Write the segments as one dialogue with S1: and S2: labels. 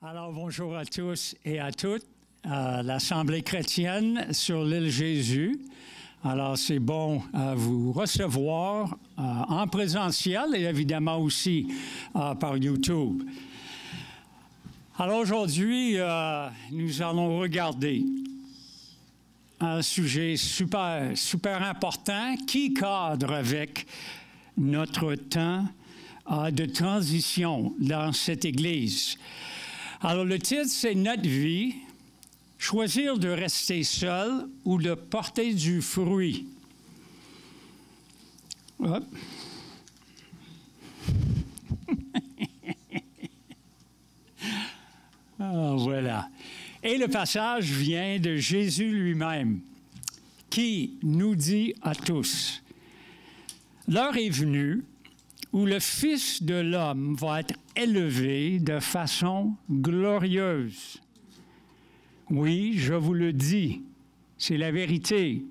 S1: Alors, bonjour à tous et à toutes. L'Assemblée chrétienne sur l'île Jésus. Alors, c'est bon vous recevoir en présentiel et évidemment aussi par YouTube. Alors, aujourd'hui, nous allons regarder un sujet super important qui cadre avec notre temps de transition dans cette Église. Alors, le titre, c'est « Notre vie, choisir de rester seul ou de porter du fruit ». Hop. Voilà. Et le passage vient de Jésus lui-même, qui nous dit à tous, « L'heure est venue où le Fils de l'homme va être élevé de façon glorieuse. Oui, je vous le dis, c'est la vérité.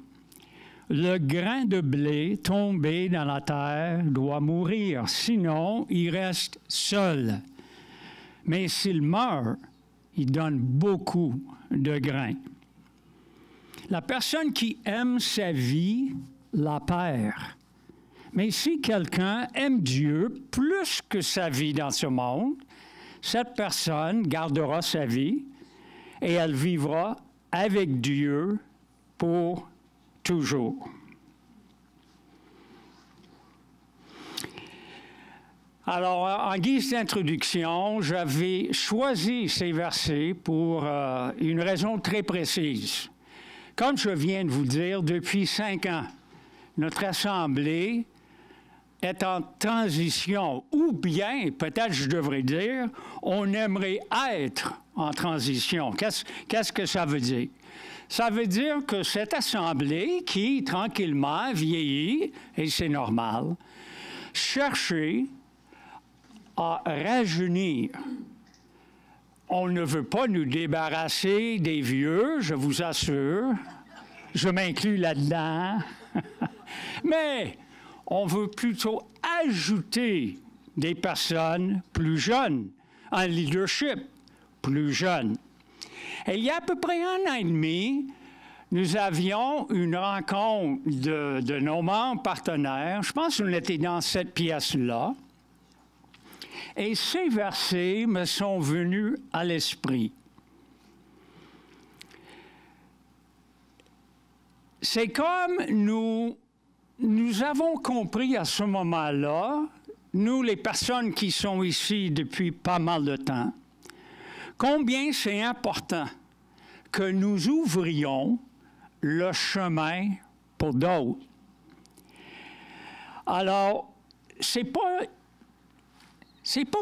S1: Le grain de blé tombé dans la terre doit mourir, sinon il reste seul. Mais s'il meurt, il donne beaucoup de grains. La personne qui aime sa vie la perd. Mais si quelqu'un aime Dieu plus que sa vie dans ce monde, cette personne gardera sa vie et elle vivra avec Dieu pour toujours. Alors, en guise d'introduction, j'avais choisi ces versets pour une raison très précise. Comme je viens de vous dire, depuis 5 ans, notre Assemblée est en transition, ou bien, peut-être je devrais dire, on aimerait être en transition. Qu'est-ce que ça veut dire? Ça veut dire que cette Assemblée qui, tranquillement, vieillit, et c'est normal, chercher à rajeunir. On ne veut pas nous débarrasser des vieux, je vous assure. Je m'inclus là-dedans. Mais on veut plutôt ajouter des personnes plus jeunes, un leadership plus jeune. Et il y a à peu près 1 an et demi, nous avions une rencontre de nos membres partenaires. Je pense qu'on était dans cette pièce-là. Et ces versets me sont venus à l'esprit. C'est comme nous avons compris à ce moment-là, nous les personnes qui sont ici depuis pas mal de temps, combien c'est important que nous ouvrions le chemin pour d'autres. Alors, c'est pas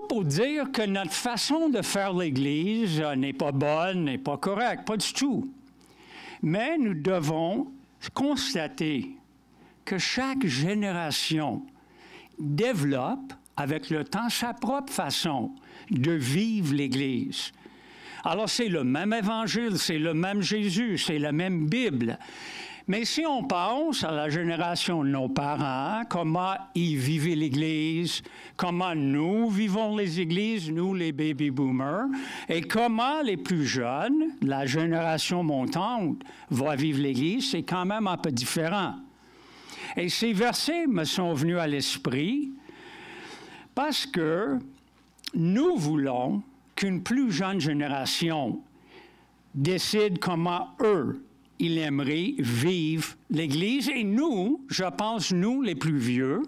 S1: pour dire que notre façon de faire l'Église n'est pas bonne, n'est pas correcte, pas du tout. Mais nous devons constater que chaque génération développe avec le temps sa propre façon de vivre l'Église. Alors, c'est le même Évangile, c'est le même Jésus, c'est la même Bible. Mais si on pense à la génération de nos parents, comment ils vivaient l'Église, comment nous vivons les églises, nous les baby-boomers, et comment les plus jeunes, la génération montante, va vivre l'Église, c'est quand même un peu différent. Et ces versets me sont venus à l'esprit parce que nous voulons qu'une plus jeune génération décide comment eux, ils aimeraient vivre l'Église. Et nous, je pense, nous, les plus vieux,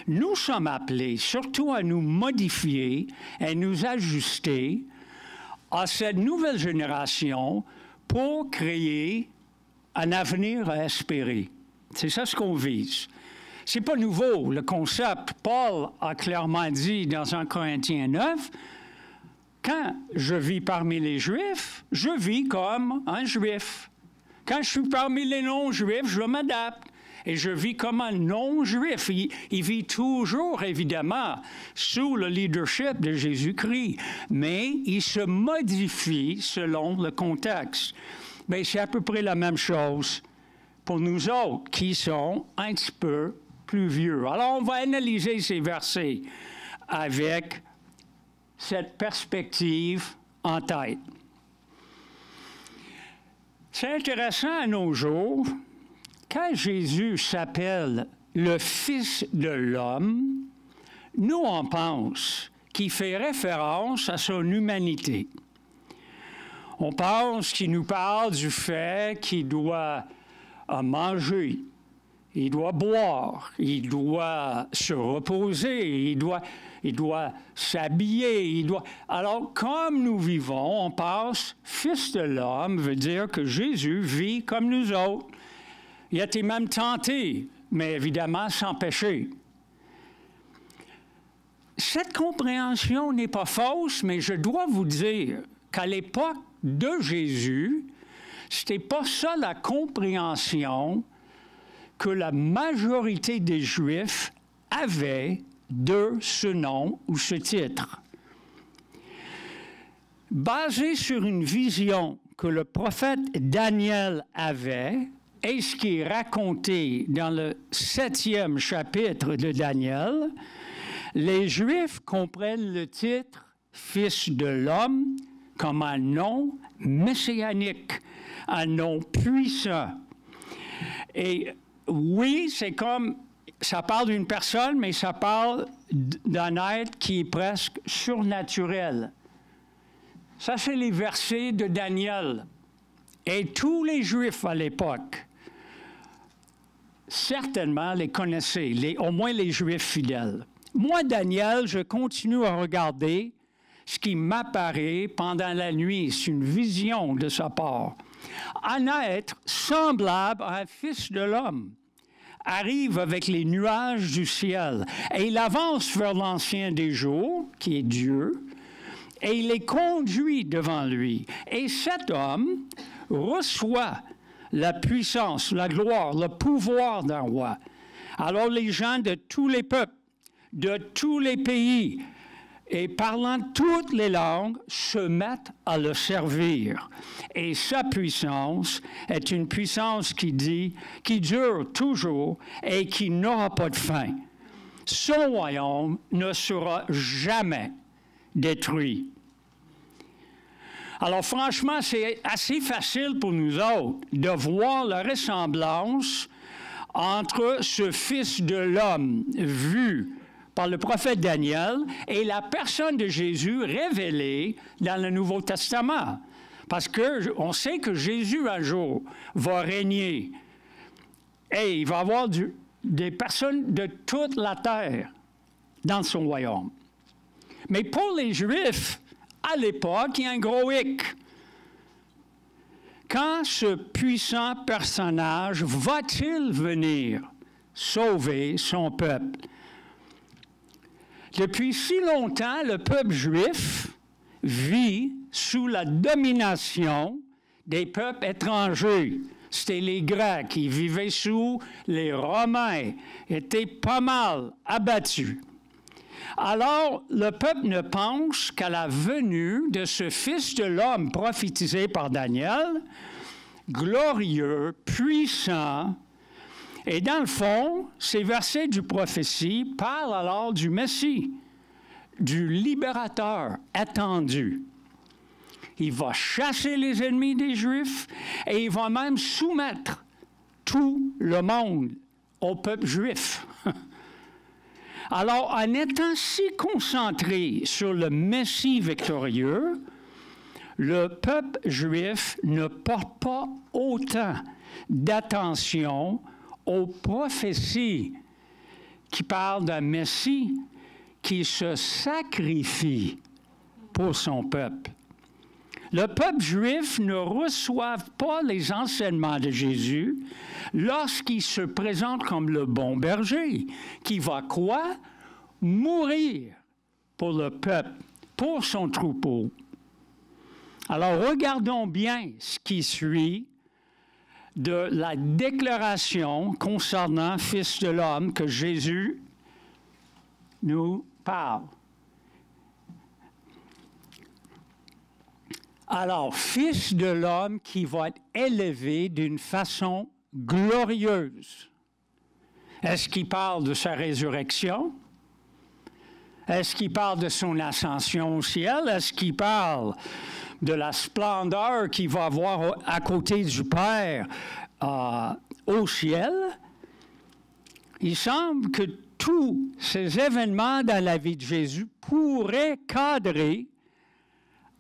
S1: nous sommes appelés surtout à nous modifier et nous ajuster à cette nouvelle génération pour créer un avenir à espérer. C'est ça ce qu'on vise. C'est pas nouveau, le concept. Paul a clairement dit dans 1 Corinthiens 9, « Quand je vis parmi les Juifs, je vis comme un Juif. Quand je suis parmi les non-Juifs, je m'adapte. Et je vis comme un non-Juif. Il vit toujours, évidemment, sous le leadership de Jésus-Christ. Mais il se modifie selon le contexte. Bien, c'est à peu près la même chose pour nous autres qui sont un petit peu plus vieux. Alors, on va analyser ces versets avec cette perspective en tête. C'est intéressant à nos jours, quand Jésus s'appelle le Fils de l'homme, nous on pense qu'il fait référence à son humanité. On pense qu'il nous parle du fait qu'il doit manger, il doit boire, il doit se reposer, il doit s'habiller, Alors, comme nous vivons, on pense « Fils de l'homme » veut dire que Jésus vit comme nous autres. Il a été même tenté, mais évidemment sans péché. Cette compréhension n'est pas fausse, mais je dois vous dire qu'à l'époque de Jésus, ce n'était pas ça la compréhension que la majorité des Juifs avaient de ce nom ou ce titre. Basé sur une vision que le prophète Daniel avait, et ce qui est raconté dans le 7e chapitre de Daniel, les Juifs comprennent le titre « Fils de l'homme » comme un nom messianique, un nom puissant. Et oui, c'est comme, ça parle d'une personne, mais ça parle d'un être qui est presque surnaturel. Ça, c'est les versets de Daniel. Et tous les Juifs à l'époque, certainement les connaissaient, au moins les Juifs fidèles. Moi, Daniel, je continue à regarder ce qui m'apparaît pendant la nuit. C'est une vision de sa part. Un être semblable à un fils de l'homme arrive avec les nuages du ciel et il avance vers l'Ancien des jours, qui est Dieu, et il les conduit devant lui. Et cet homme reçoit la puissance, la gloire, le pouvoir d'un roi. Alors les gens de tous les peuples, de tous les pays, et parlant toutes les langues, se mettent à le servir. Et sa puissance est une puissance qui dure toujours et qui n'aura pas de fin. Son royaume ne sera jamais détruit. Alors franchement, c'est assez facile pour nous autres de voir la ressemblance entre ce Fils de l'homme vu par le prophète Daniel et la personne de Jésus révélée dans le Nouveau Testament. Parce qu'on sait que Jésus, un jour, va régner et il va avoir des personnes de toute la terre dans son royaume. Mais pour les Juifs, à l'époque, il y a un gros hic. Quand ce puissant personnage va-t-il venir sauver son peuple? Depuis si longtemps, le peuple juif vit sous la domination des peuples étrangers. C'était les Grecs qui vivaient sous les Romains, étaient pas mal abattus. Alors, le peuple ne pense qu'à la venue de ce Fils de l'homme prophétisé par Daniel, glorieux, puissant. Et dans le fond, ces versets du prophétie parlent alors du Messie, du libérateur attendu. Il va chasser les ennemis des Juifs et il va même soumettre tout le monde au peuple juif. Alors, en étant si concentré sur le Messie victorieux, le peuple juif ne porte pas autant d'attention aux prophéties qui parlent d'un Messie qui se sacrifie pour son peuple. Le peuple juif ne reçoit pas les enseignements de Jésus lorsqu'il se présente comme le bon berger, qui va quoi? Mourir pour le peuple, pour son troupeau. Alors, regardons bien ce qui suit de la déclaration concernant Fils de l'homme que Jésus nous parle. Alors, Fils de l'homme qui va être élevé d'une façon glorieuse. Est-ce qu'il parle de sa résurrection? Est-ce qu'il parle de son ascension au ciel? Est-ce qu'il parle de la splendeur qu'il va avoir à côté du Père au ciel? Il semble que tous ces événements dans la vie de Jésus pourraient cadrer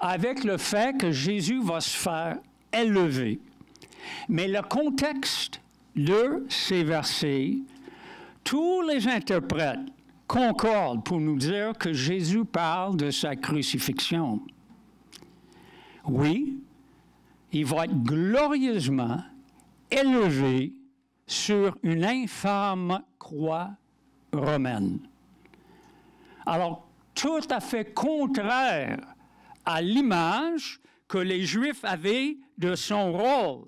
S1: avec le fait que Jésus va se faire élever. Mais le contexte de ces versets, tous les interprètes concordent pour nous dire que Jésus parle de sa crucifixion. Oui, il va être glorieusement élevé sur une infâme croix romaine. Alors, tout à fait contraire à l'image que les Juifs avaient de son rôle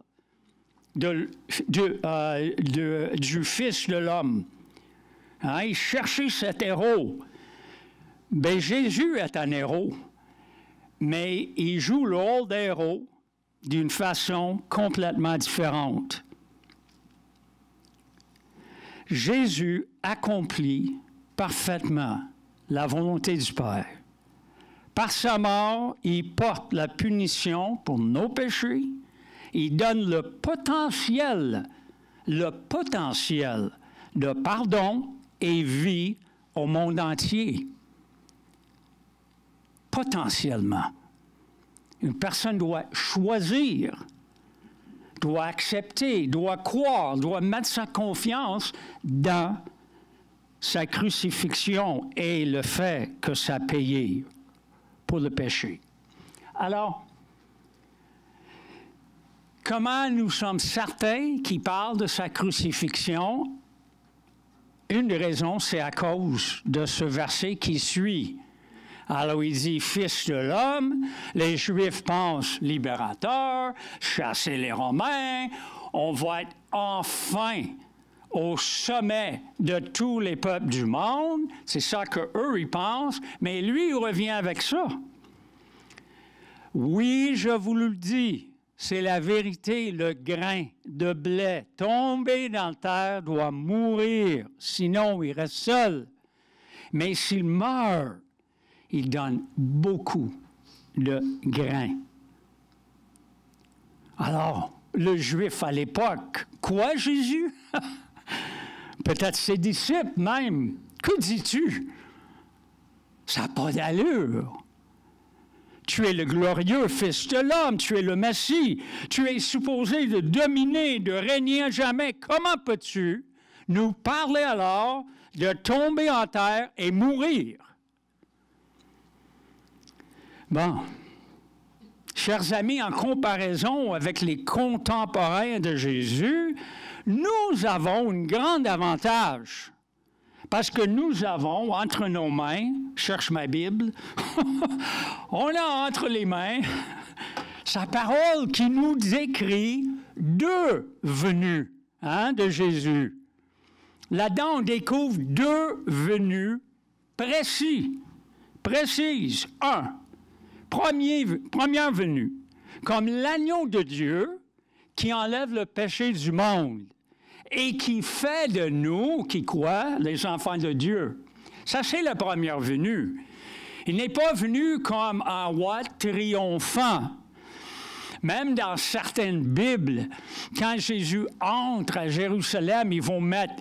S1: du Fils de l'homme. Hein, ils cherchaient cet héros. Bien, Jésus est un héros, mais il joue le rôle d'héros d'une façon complètement différente. Jésus accomplit parfaitement la volonté du Père. Par sa mort, il porte la punition pour nos péchés. Il donne le potentiel de pardon et vie au monde entier. Potentiellement. Une personne doit choisir, doit accepter, doit croire, doit mettre sa confiance dans sa crucifixion et le fait que ça a payé pour le péché. Alors, comment nous sommes certains qu'il parle de sa crucifixion? Une des raisons, c'est à cause de ce verset qui suit. Alors, il dit « Fils de l'homme », les Juifs pensent « libérateur »,« chasser les Romains », on va être enfin au sommet de tous les peuples du monde. C'est ça qu'eux, ils pensent, mais lui, il revient avec ça. Oui, je vous le dis, c'est la vérité, le grain de blé tombé dans la terre doit mourir, sinon il reste seul. Mais s'il meurt, il donne beaucoup de grains. Alors, le Juif à l'époque, quoi Jésus? Peut-être ses disciples même. Que dis-tu? Ça n'a pas d'allure. Tu es le glorieux Fils de l'homme, tu es le Messie, tu es supposé de dominer, de régner à jamais. Comment peux-tu nous parler alors de tomber en terre et mourir? Bon, chers amis, en comparaison avec les contemporains de Jésus, nous avons un grand avantage. Parce que nous avons entre nos mains, cherche ma Bible, on a entre les mains sa parole qui nous décrit deux venues de Jésus. Là-dedans, on découvre deux venues précises. Première venue, comme l'agneau de Dieu qui enlève le péché du monde et qui fait de nous, qui croient, les enfants de Dieu. Ça, c'est la première venue. Il n'est pas venu comme un roi triomphant. Même dans certaines Bibles, quand Jésus entre à Jérusalem, ils vont mettre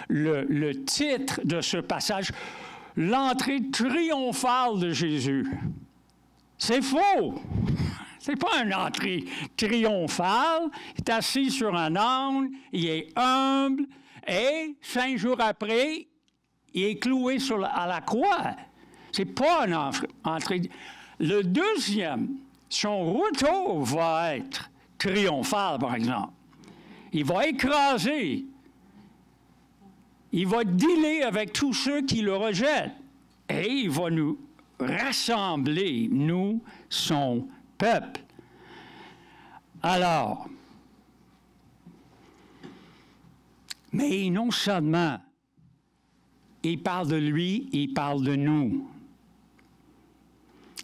S1: le titre de ce passage, « L'entrée triomphale de Jésus ». C'est faux! C'est pas une entrée triomphale. Il est assis sur un âne, il est humble, et 5 jours après, il est cloué à la croix. C'est pas une entrée. Le deuxième, son retour va être triomphal, par exemple. Il va écraser. Il va dealer avec tous ceux qui le rejettent. Et il va nous rassembler, nous, son peuple. Alors, mais non seulement il parle de lui, il parle de nous.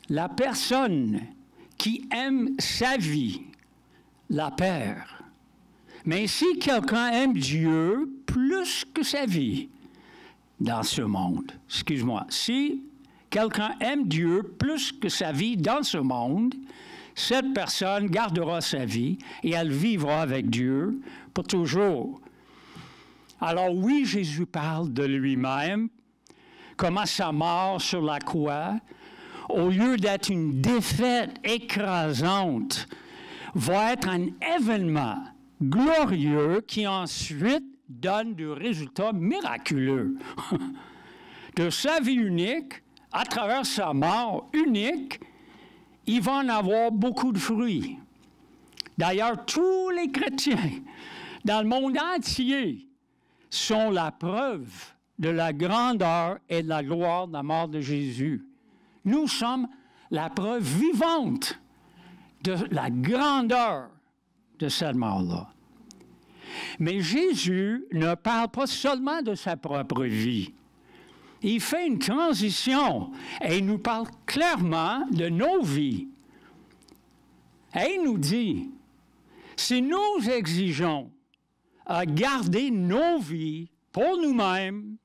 S1: La personne qui aime sa vie la perd. Mais si quelqu'un aime Dieu plus que sa vie dans ce monde, excuse-moi, si quelqu'un aime Dieu plus que sa vie dans ce monde, cette personne gardera sa vie et elle vivra avec Dieu pour toujours. Alors oui, Jésus parle de lui-même, comment sa mort sur la croix, au lieu d'être une défaite écrasante, va être un événement glorieux qui ensuite donne des résultats miraculeux. De sa vie unique, à travers sa mort unique, il va en avoir beaucoup de fruits. D'ailleurs, tous les chrétiens dans le monde entier sont la preuve de la grandeur et de la gloire de la mort de Jésus. Nous sommes la preuve vivante de la grandeur de cette mort-là. Mais Jésus ne parle pas seulement de sa propre vie. Il fait une transition et il nous parle clairement de nos vies. Et il nous dit, si nous exigeons à garder nos vies pour nous-mêmes,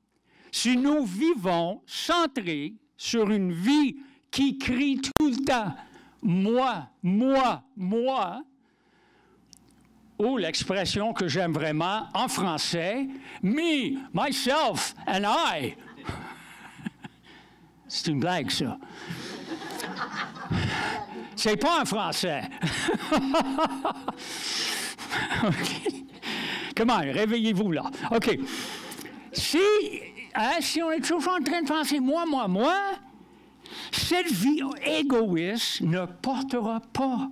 S1: si nous vivons centrés sur une vie qui crie tout le temps « moi, moi, moi », ou l'expression que j'aime vraiment en français, « me, myself and I ». C'est une blague, ça. C'est pas en français. OK. Comment? Réveillez-vous, là. OK. Si on est toujours en train de penser « moi, moi, moi », cette vie égoïste ne portera pas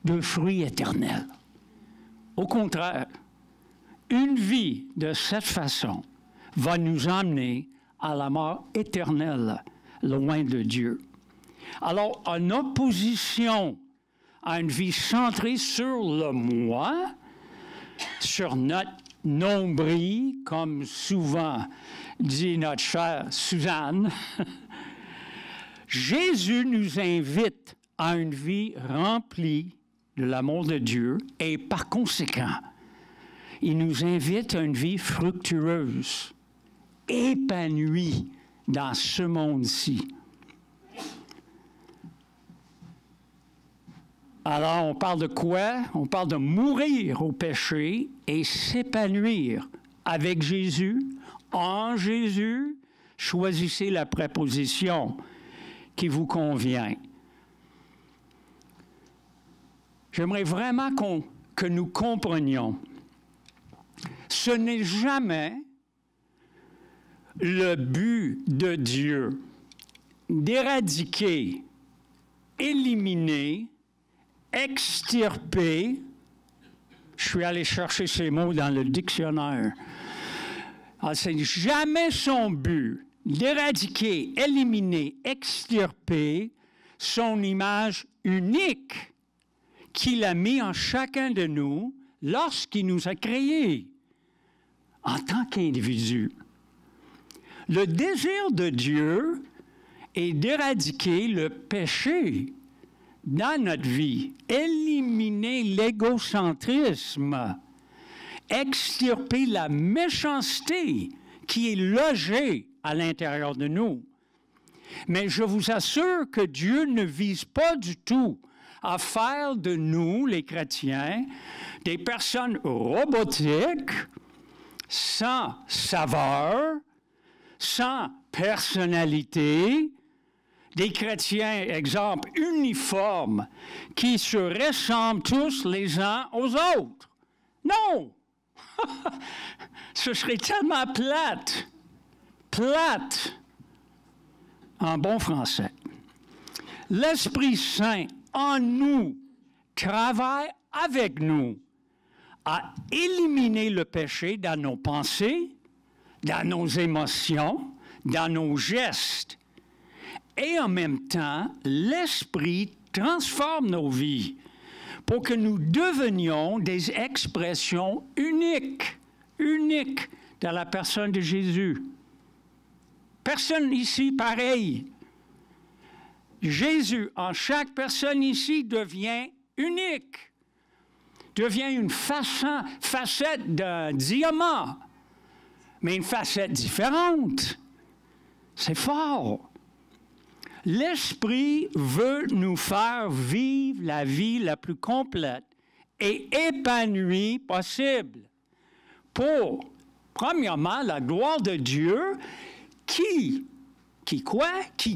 S1: de fruits éternels. Au contraire, une vie de cette façon va nous emmener à la mort éternelle, loin de Dieu. Alors, en opposition à une vie centrée sur le moi, sur notre nombril, comme souvent dit notre chère Suzanne, Jésus nous invite à une vie remplie de l'amour de Dieu et par conséquent, il nous invite à une vie fructueuse, épanouie dans ce monde-ci. Alors, on parle de quoi? On parle de mourir au péché et s'épanouir avec Jésus, en Jésus. Choisissez la préposition qui vous convient. J'aimerais vraiment que nous comprenions. Ce n'est jamais le but de Dieu d'éradiquer, éliminer, extirper. Je suis allé chercher ces mots dans le dictionnaire. Alors, c'est jamais son but d'éradiquer, éliminer, extirper son image unique qu'il a mis en chacun de nous lorsqu'il nous a créés en tant qu'individus. Le désir de Dieu est d'éradiquer le péché dans notre vie, éliminer l'égocentrisme, extirper la méchanceté qui est logée à l'intérieur de nous. Mais je vous assure que Dieu ne vise pas du tout à faire de nous, les chrétiens, des personnes robotiques, sans saveur, sans personnalité, des chrétiens, exemple, uniformes, qui se ressemblent tous les uns aux autres. Non! Ce serait tellement plate, en bon français. L'Esprit Saint en nous travaille avec nous à éliminer le péché dans nos pensées, dans nos émotions, dans nos gestes. Et en même temps, l'Esprit transforme nos vies pour que nous devenions des expressions uniques dans la personne de Jésus. Personne ici pareil. Jésus, en chaque personne ici, devient unique, devient une facette d'un diamant, mais une facette différente. C'est fort. L'Esprit veut nous faire vivre la vie la plus complète et épanouie possible pour, premièrement, la gloire de Dieu qui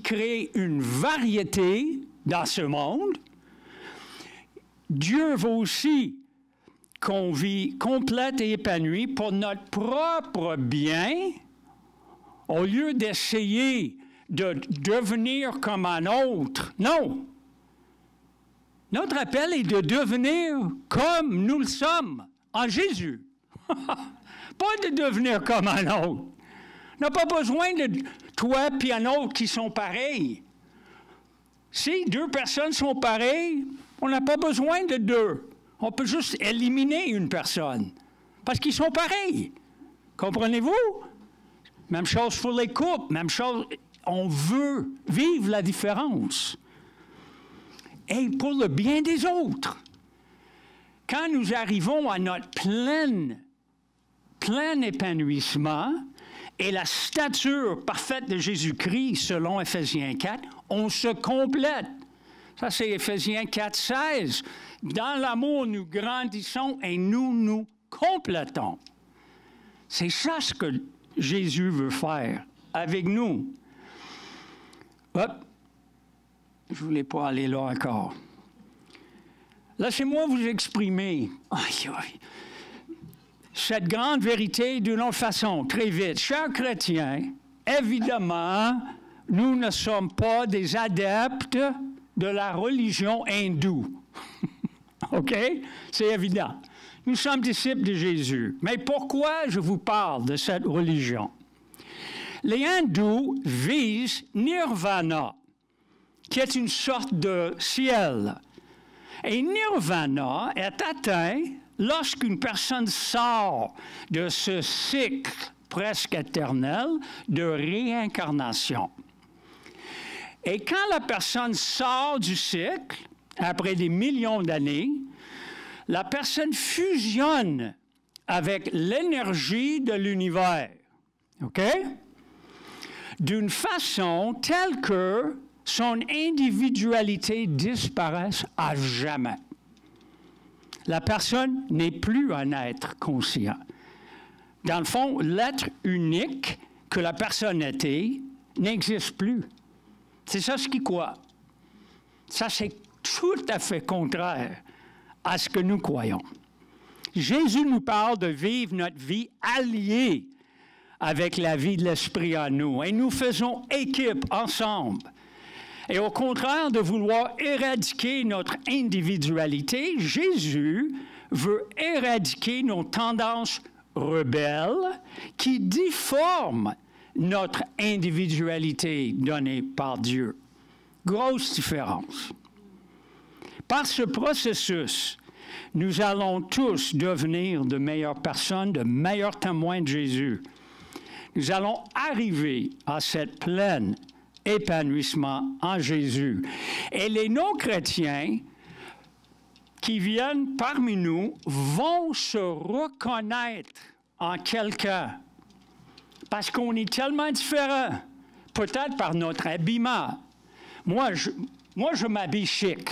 S1: crée une variété dans ce monde. Dieu veut aussi qu'on vit complète et épanouie pour notre propre bien, au lieu d'essayer de devenir comme un autre. Non. Notre appel est de devenir comme nous le sommes, en Jésus. Pas de devenir comme un autre. On n'a pas besoin de toi et un autre qui sont pareils. Si deux personnes sont pareilles, on n'a pas besoin de deux. On peut juste éliminer une personne, parce qu'ils sont pareils. Comprenez-vous? Même chose pour les couples, même chose. On veut vivre la différence. Et pour le bien des autres. Quand nous arrivons à notre plein épanouissement et la stature parfaite de Jésus-Christ, selon Éphésiens 4, on se complète. Ça, c'est Éphésiens 4, 16. Dans l'amour, nous grandissons et nous nous complétons. C'est ça ce que Jésus veut faire avec nous. Hop. Je ne voulais pas aller là encore. Laissez-moi vous exprimer cette grande vérité d'une autre façon, très vite. Chers chrétiens, évidemment, nous ne sommes pas des adeptes de la religion hindoue. OK? C'est évident. Nous sommes disciples de Jésus. Mais pourquoi je vous parle de cette religion? Les hindous visent Nirvana, qui est une sorte de ciel. Et Nirvana est atteint lorsqu'une personne sort de ce cycle presque éternel de réincarnation. Et quand la personne sort du cycle, après des millions d'années, la personne fusionne avec l'énergie de l'univers. OK? D'une façon telle que son individualité disparaît à jamais. La personne n'est plus un être conscient. Dans le fond, l'être unique que la personne était n'existe plus. C'est ça ce qu'il croit. Ça, c'est tout à fait contraire à ce que nous croyons. Jésus nous parle de vivre notre vie alliée avec la vie de l'Esprit en nous. Et nous faisons équipe ensemble. Et au contraire de vouloir éradiquer notre individualité, Jésus veut éradiquer nos tendances rebelles qui déforment notre individualité donnée par Dieu. Grosse différence. Par ce processus, nous allons tous devenir de meilleures personnes, de meilleurs témoins de Jésus. Nous allons arriver à cette pleine épanouissement en Jésus. Et les non-chrétiens qui viennent parmi nous vont se reconnaître en quelqu'un parce qu'on est tellement différents, peut-être par notre habillement. Moi, je m'habille chic.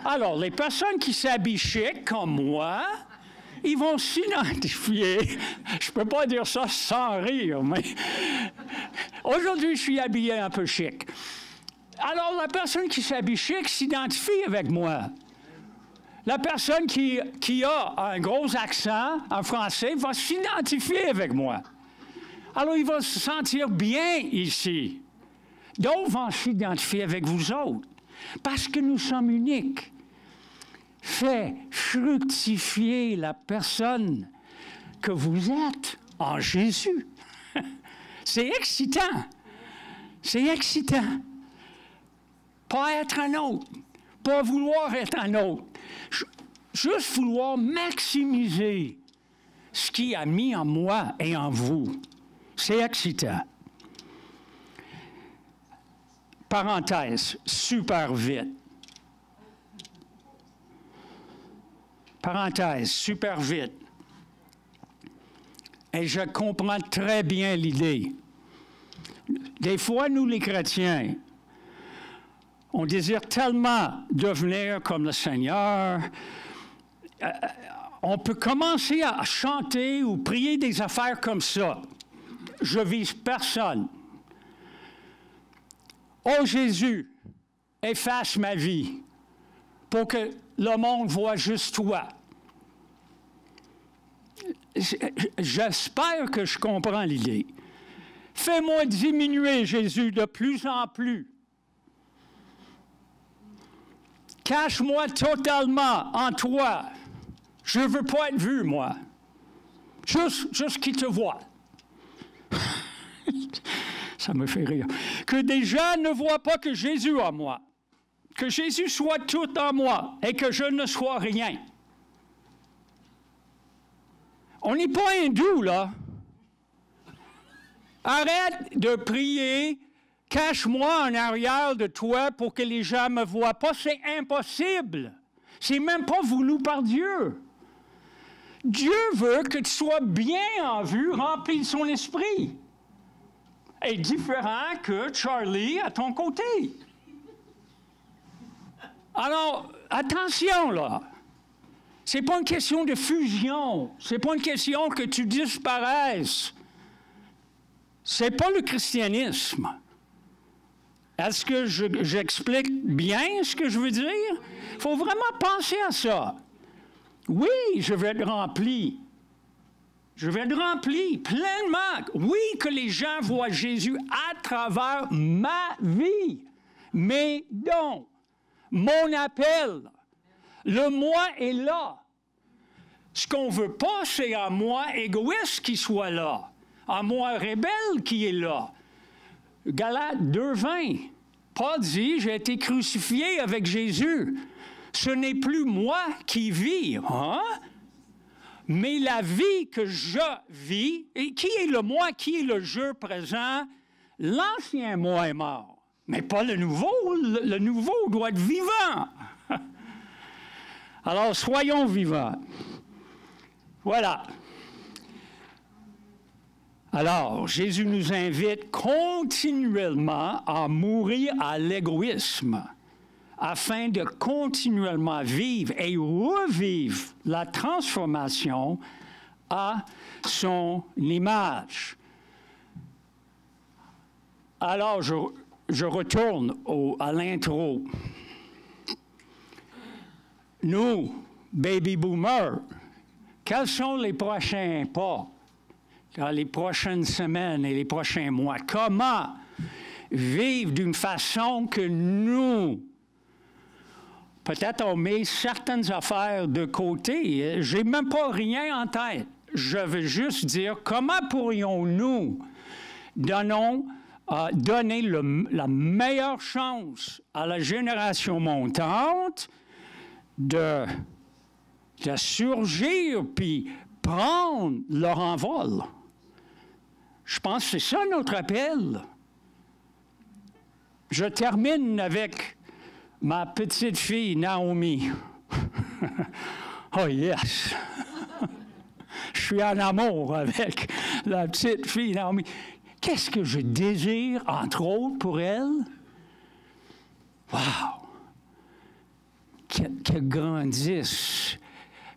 S1: Alors, les personnes qui s'habillent chic comme moi, ils vont s'identifier. Je ne peux pas dire ça sans rire, mais aujourd'hui, je suis habillé un peu chic. Alors, la personne qui s'habille chic s'identifie avec moi. La personne qui a un gros accent en français va s'identifier avec moi. Alors, il va se sentir bien ici. D'autres vont s'identifier avec vous autres, parce que nous sommes uniques. Fait fructifier la personne que vous êtes en Jésus. C'est excitant. C'est excitant. Pas être un autre. Pas vouloir être un autre. Juste vouloir maximiser ce qu'il a mis en moi et en vous. C'est excitant. Parenthèse, super vite. Parenthèse, super vite. Et je comprends très bien l'idée. Des fois, nous, les chrétiens, On désire tellement devenir comme le Seigneur. On peut commencer à chanter ou prier des affaires comme ça. Je vise personne. Oh Jésus, efface ma vie pour que le monde voit juste toi. J'espère que je comprends l'idée. Fais-moi diminuer, Jésus, de plus en plus. Cache-moi totalement en toi. Je ne veux pas être vu, moi. Juste qu'il te voit. Ça me fait rire. Que des gens ne voient pas que Jésus en moi. Que Jésus soit tout en moi et que je ne sois rien. On n'est pas hindou, là. Arrête de prier, cache-moi en arrière de toi pour que les gens ne me voient pas. C'est impossible. C'est même pas voulu par Dieu. Dieu veut que tu sois bien en vue, rempli de son esprit. Et différent que Charlie à ton côté. Alors, attention, là. C'est pas une question de fusion. C'est pas une question que tu disparaisses. C'est pas le christianisme. Est-ce que j'explique bien ce que je veux dire? Il faut vraiment penser à ça. Oui, je vais être rempli. Je vais être rempli pleinement. Oui, que les gens voient Jésus à travers ma vie, mes dons, mon appel. Le moi est là. Ce qu'on ne veut pas, c'est un moi égoïste qui soit là, un moi rebelle qui est là. Galates 2:20. Paul dit, j'ai été crucifié avec Jésus. Ce n'est plus moi qui vis, hein? Mais la vie que je vis, et qui est le moi, qui est le je présent, l'ancien moi est mort. Mais pas le nouveau. Le nouveau doit être vivant. Alors, soyons vivants. Voilà. Alors, Jésus nous invite continuellement à mourir à l'égoïsme, afin de continuellement vivre et revivre la transformation à son image. Alors, je retourne à l'intro. Nous, baby boomers, quels sont les prochains pas dans les prochaines semaines et les prochains mois? Comment vivre d'une façon que nous, peut-être on met certaines affaires de côté. Je n'ai même pas rien en tête. Je veux juste dire comment pourrions-nous donner la meilleure chance à la génération montante de surgir puis prendre leur envol. Je pense que c'est ça notre appel. Je termine avec ma petite fille, Naomi. Oh yes! Je suis en amour avec la petite fille, Naomi. Qu'est-ce que je désire, entre autres, pour elle? Wow! Qu'elle grandisse,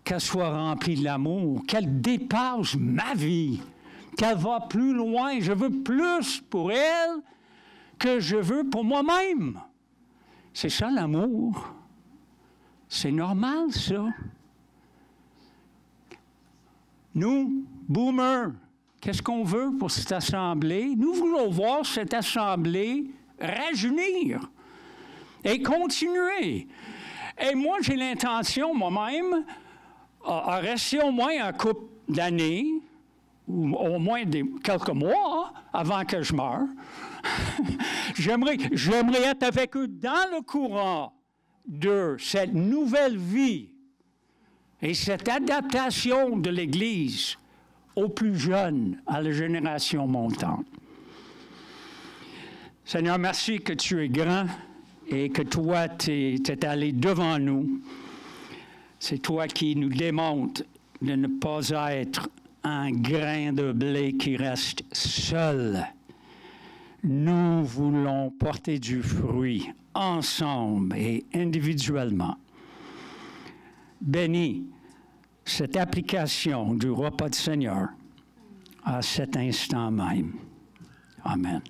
S1: qu'elle soit remplie de l'amour, qu'elle dépasse ma vie, qu'elle va plus loin. Je veux plus pour elle que je veux pour moi-même. C'est ça l'amour. C'est normal, ça. Nous, boomers, qu'est-ce qu'on veut pour cette assemblée? Nous voulons voir cette assemblée rajeunir et continuer. Et moi, j'ai l'intention, moi-même, à rester au moins un couple d'années, ou au moins quelques mois, avant que je meure. J'aimerais être avec eux dans le courant de cette nouvelle vie et cette adaptation de l'Église aux plus jeunes, à la génération montante. Seigneur, merci que tu es grand et que toi, tu es allé devant nous. C'est toi qui nous démontres de ne pas être un grain de blé qui reste seul. nous voulons porter du fruit ensemble et individuellement. Bénis cette application du repas du Seigneur à cet instant même. Amen.